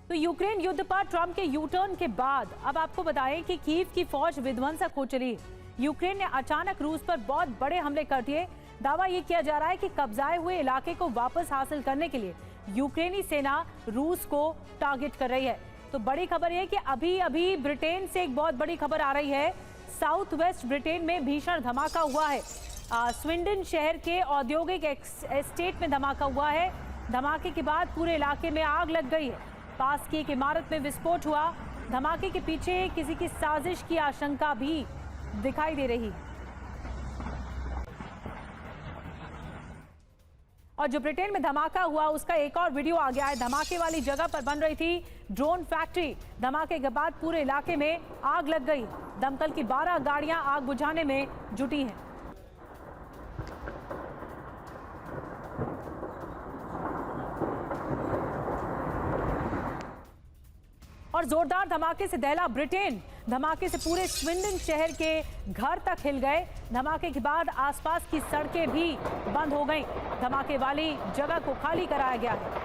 तो यूक्रेन युद्ध पर ट्रंप के यू टर्न के बाद अब आपको बताएं कि कीव की फौज विध्वंसक हो चली। यूक्रेन ने अचानक रूस पर बहुत बड़े हमले कर दिए। दावा ये किया जा रहा है कि कब्जाए हुए इलाके को वापस हासिल करने के लिए यूक्रेनी सेना रूस को टारगेट कर रही है। तो बड़ी खबर यह कि अभी ब्रिटेन से एक बहुत बड़ी खबर आ रही है। साउथ वेस्ट ब्रिटेन में भीषण धमाका हुआ है। स्विंडन शहर के औद्योगिक एस्टेट में धमाका हुआ है। धमाके के बाद पूरे इलाके में आग लग गई है। पास की एक इमारत में विस्फोट हुआ। धमाके के पीछे किसी की साजिश की आशंका भी दिखाई दे रही है। और जो ब्रिटेन में धमाका हुआ उसका एक और वीडियो आ गया है। धमाके वाली जगह पर बन रही थी ड्रोन फैक्ट्री। धमाके के बाद पूरे इलाके में आग लग गई। दमकल की 12 गाड़ियां आग बुझाने में जुटी हैं। और जोरदार धमाके से दहला ब्रिटेन। धमाके से पूरे स्विंडन शहर के घर तक हिल गए। धमाके के बाद आसपास की सड़कें भी बंद हो गईं। धमाके वाली जगह को खाली कराया गया है।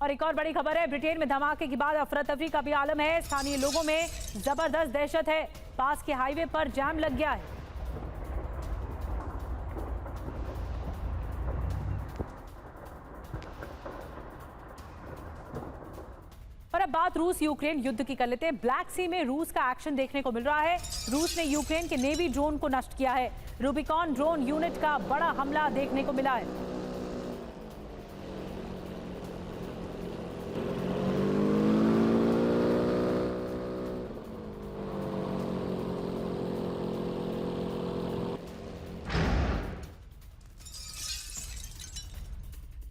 और एक और बड़ी खबर है, ब्रिटेन में धमाके के बाद अफरा तफरी का भी आलम है। स्थानीय लोगों में जबरदस्त दहशत है। पास के हाईवे पर जाम लग गया है। और अब बात रूस यूक्रेन युद्ध की कर लेते हैं। ब्लैक सी में रूस का एक्शन देखने को मिल रहा है। रूस ने यूक्रेन के नेवी ड्रोन को नष्ट किया है। रूबिकॉन ड्रोन यूनिट का बड़ा हमला देखने को मिला है।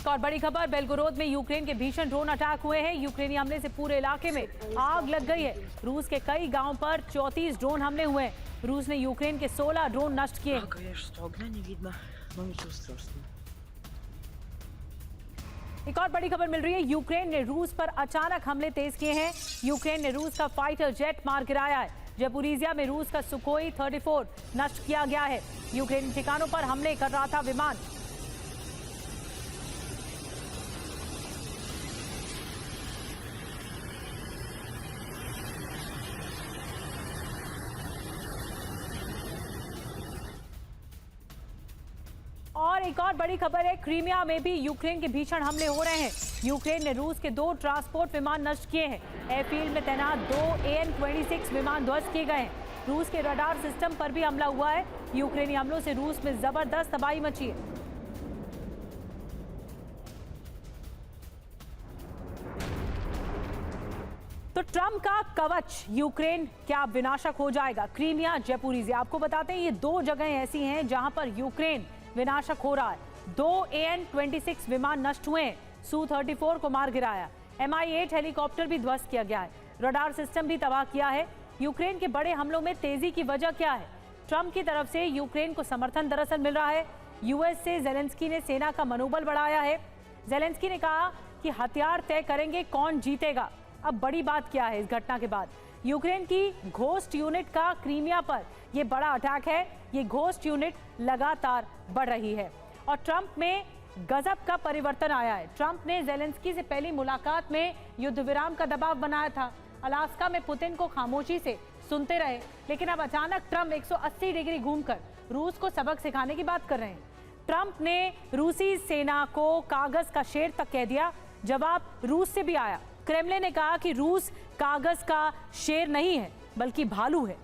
और बड़ी खबर, बेलगोरोद में यूक्रेन के भीषण ड्रोन अटैक हुए हैं। यूक्रेनी हमले से पूरे इलाके में आग लग गई है। रूस के कई गांवों पर 34 ड्रोन हमले हुए हैं। रूस ने यूक्रेन के 16 ड्रोन नष्ट किए। एक और बड़ी खबर मिल रही है, यूक्रेन ने रूस पर अचानक हमले तेज किए हैं। यूक्रेन ने रूस का फाइटर जेट मार गिराया है। ज़पोरिज़िया में रूस का सुखोई 34 नष्ट किया गया है। यूक्रेनी ठिकानों पर हमले कर रहा था विमान। और एक और बड़ी खबर है, क्रीमिया में भी यूक्रेन के भीषण हमले हो रहे हैं। यूक्रेन ने रूस के 2 ट्रांसपोर्ट विमान नष्ट किए हैं। एयरफील्ड में तैनात 2 AN-26 विमान ध्वस्त किए गए हैं। रूस के रडार सिस्टम पर भी हमला हुआ है। यूक्रेनी हमलों से रूस में जबरदस्त तबाही मची है। तो ट्रंप का कवच यूक्रेन क्या विनाशक हो जाएगा? क्रीमिया, ज़पोरिज़िया, आपको बताते हैं ये 2 जगहें ऐसी हैं जहां पर यूक्रेन विनाशक हो रहा है। 2 AN-26 विमान नष्ट हुए हैं। Su-34 को मार गिराया। Mi-8 हेलीकॉप्टर भी ध्वस्त किया गया है। रडार सिस्टम भी तबाह किया है। यूक्रेन के बड़े हमलों में तेजी की वजह क्या है? ट्रंप की तरफ से यूक्रेन को समर्थन दरअसल मिल रहा है। यूएस से जेलेंस्की ने सेना का मनोबल बढ़ाया है। जेलेंस्की ने कहा कि हथियार तय करेंगे कौन जीतेगा। अब बड़ी बात क्या है इस घटना के बाद? यूक्रेन की घोस्ट यूनिट का क्रीमिया पर यह बड़ा अटैक है। ये घोस्ट यूनिट लगातार बढ़ रही है और ट्रंप में गजब का परिवर्तन आया है। ट्रंप ने जेलेंस्की से पहली मुलाकात में युद्ध विराम का दबाव बनाया था। अलास्का में पुतिन को खामोशी से सुनते रहे, लेकिन अब अचानक ट्रंप 180 डिग्री घूमकर रूस को सबक सिखाने की बात कर रहे हैं। ट्रंप ने रूसी सेना को कागज का शेर तक कह दिया। जवाब रूस से भी आया। क्रेमलिन ने कहा कि रूस कागज का शेर नहीं है बल्कि भालू है।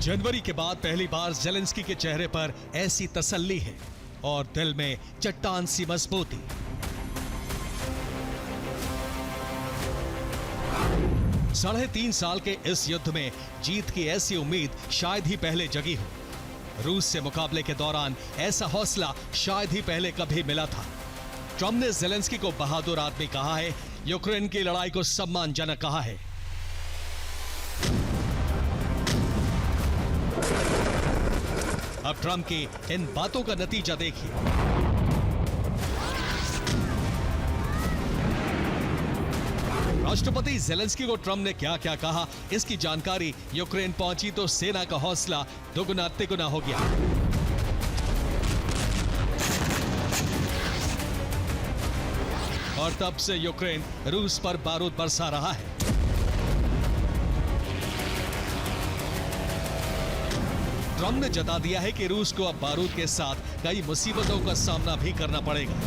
जनवरी के बाद पहली बार जेलेंस्की के चेहरे पर ऐसी तसल्ली है और दिल में चट्टान सी मजबूती। 3.5 साल के इस युद्ध में जीत की ऐसी उम्मीद शायद ही पहले जगी हो। रूस से मुकाबले के दौरान ऐसा हौसला शायद ही पहले कभी मिला था। ट्रंप ने ज़ेलेंस्की को बहादुर आदमी कहा है, यूक्रेन की लड़ाई को सम्मानजनक कहा है। अब ट्रंप की इन बातों का नतीजा देखिए। राष्ट्रपति ज़ेलेंस्की को ट्रंप ने क्या क्या कहा, इसकी जानकारी यूक्रेन पहुंची तो सेना का हौसला दुगुना तिगुना हो गया। और तब से यूक्रेन रूस पर बारूद बरसा रहा है। ट्रंप ने जता दिया है कि रूस को अब बारूद के साथ कई मुसीबतों का सामना भी करना पड़ेगा।